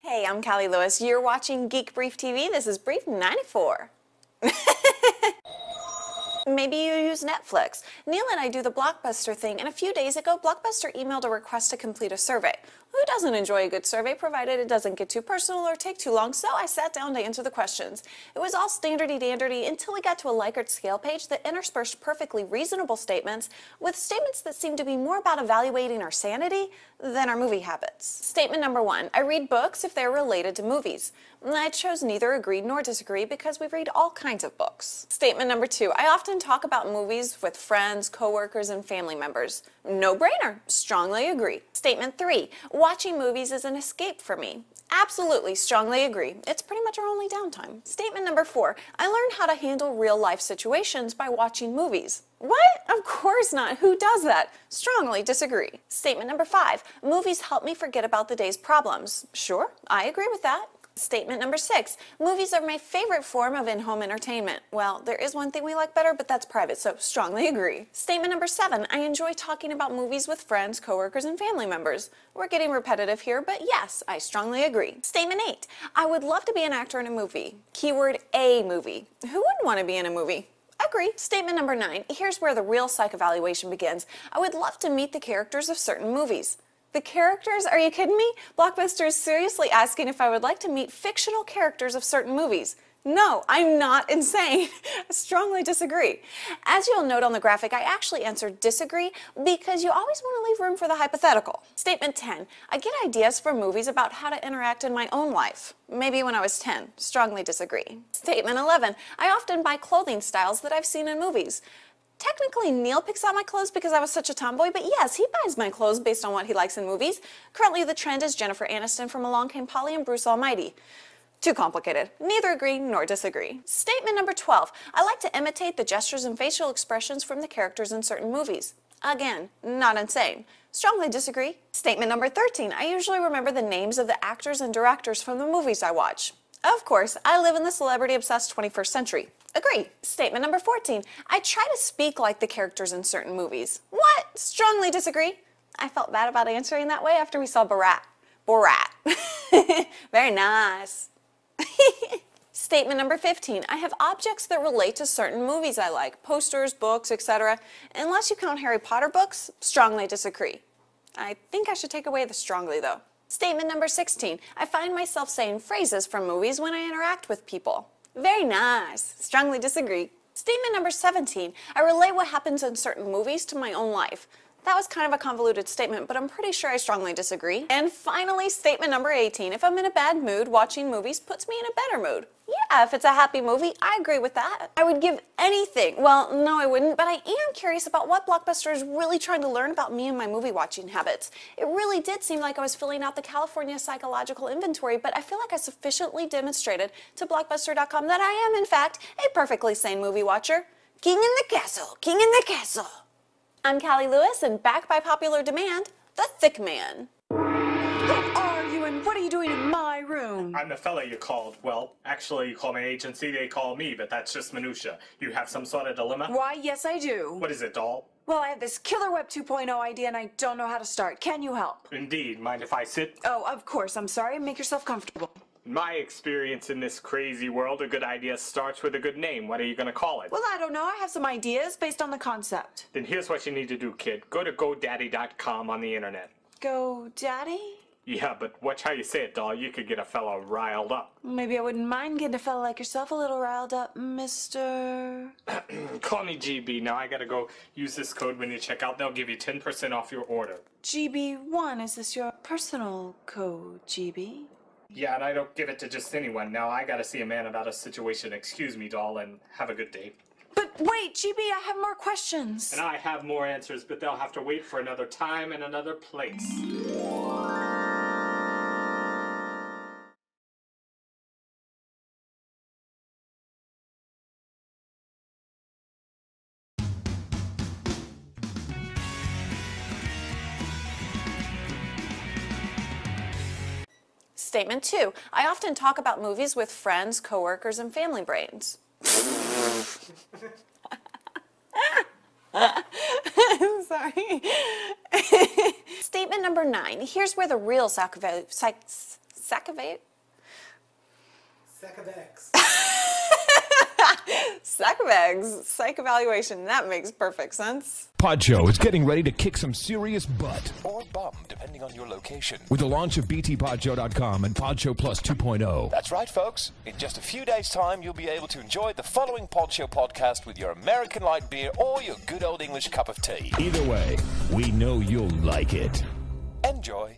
Hey, I'm Callie Lewis. You're watching Geek Brief TV. This is Brief 94. Maybe you use Netflix. Neil and I do the Blockbuster thing, and a few days ago, Blockbuster emailed a request to complete a survey. Who doesn't enjoy a good survey, provided it doesn't get too personal or take too long? So I sat down to answer the questions. It was all standardy-danderdy until we got to a Likert scale page that interspersed perfectly reasonable statements with statements that seemed to be more about evaluating our sanity than our movie habits. Statement number 1, I read books if they're related to movies. I chose neither agree nor disagree because we read all kinds of books. Statement number 2, I often talk about movies with friends, coworkers, and family members. No-brainer. Strongly agree. Statement 3, watching movies is an escape for me. Absolutely, strongly agree. It's pretty much our only downtime. Statement number 4, I learned how to handle real-life situations by watching movies. What? Of course not. Who does that? Strongly disagree. Statement number 5, movies help me forget about the day's problems. Sure, I agree with that. Statement number 6, movies are my favorite form of in-home entertainment. Well, there is one thing we like better, but that's private, so strongly agree. Statement number 7, I enjoy talking about movies with friends, coworkers, and family members. We're getting repetitive here, but yes, I strongly agree. Statement 8, I would love to be an actor in a movie. Keyword a movie. Who wouldn't want to be in a movie? Agree. Statement number 9, here's where the real psych evaluation begins. I would love to meet the characters of certain movies. The characters? Are you kidding me? Blockbuster is seriously asking if I would like to meet fictional characters of certain movies. No, I'm not insane. I strongly disagree. As you'll note on the graphic, I actually answered disagree because you always want to leave room for the hypothetical. Statement 10, I get ideas from movies about how to interact in my own life. Maybe when I was 10. Strongly disagree. Statement 11, I often buy clothing styles that I've seen in movies. Technically, Neil picks out my clothes because I was such a tomboy, but yes, he buys my clothes based on what he likes in movies. Currently, the trend is Jennifer Aniston from Along Came Polly and Bruce Almighty. Too complicated. Neither agree nor disagree. Statement number 12, I like to imitate the gestures and facial expressions from the characters in certain movies. Again, not insane. Strongly disagree. Statement number 13, I usually remember the names of the actors and directors from the movies I watch. Of course, I live in the celebrity-obsessed 21st century. Agree. Statement number 14, I try to speak like the characters in certain movies. What? Strongly disagree. I felt bad about answering that way after we saw Borat. Very nice. Statement number 15, I have objects that relate to certain movies I like, posters, books, etc. Unless you count Harry Potter books, strongly disagree. I think I should take away the strongly though. Statement number 16, I find myself saying phrases from movies when I interact with people. Very nice. Strongly disagree. Statement number 17, I relate what happens in certain movies to my own life. That was kind of a convoluted statement, but I'm pretty sure I strongly disagree. And finally, statement number 18, if I'm in a bad mood, watching movies puts me in a better mood. Yeah, if it's a happy movie, I agree with that. I would give anything. Well, no, I wouldn't, but I am curious about what Blockbuster is really trying to learn about me and my movie watching habits. It really did seem like I was filling out the California Psychological Inventory, but I feel like I sufficiently demonstrated to Blockbuster.com that I am, in fact, a perfectly sane movie watcher. King in the castle, king in the castle. I'm Callie Lewis, and back by popular demand, the Thick Man. Who are you and what are you doing in my room? I'm the fella you called. Well, actually, you call my agency, they call me, but that's just minutia. You have some sort of dilemma? Why, yes I do. What is it, doll? Well, I have this killer web 2.0 idea and I don't know how to start. Can you help? Indeed. Mind if I sit? Oh, of course. I'm sorry. Make yourself comfortable. In my experience in this crazy world, a good idea starts with a good name. What are you going to call it? Well, I don't know. I have some ideas based on the concept. Then here's what you need to do, kid. Go to GoDaddy.com on the internet. GoDaddy? Yeah, but watch how you say it, doll. You could get a fella riled up. Maybe I wouldn't mind getting a fella like yourself a little riled up, Mr. Call me GB. Now I gotta go use this code when you check out. They'll give you 10% off your order. GB1, is this your personal code, GB? Yeah, and I don't give it to just anyone. Now I gotta see a man about a situation. Excuse me, doll, and have a good day. But wait, GB, I have more questions. And I have more answers, but they'll have to wait for another time and another place. Statement 2, I often talk about movies with friends, coworkers, and family brains. I'm sorry. Statement number 9, here's where the real Sack of eight. Sack of eggs. Sack of eggs. Psych evaluation. That makes perfect sense. Podshow is getting ready to kick some serious butt. Or bum, depending on your location. With the launch of btpodshow.com and Podshow Plus 2.0. That's right, folks. In just a few days' time, you'll be able to enjoy the following Podshow podcast with your American light beer or your good old English cup of tea. Either way, we know you'll like it. Enjoy.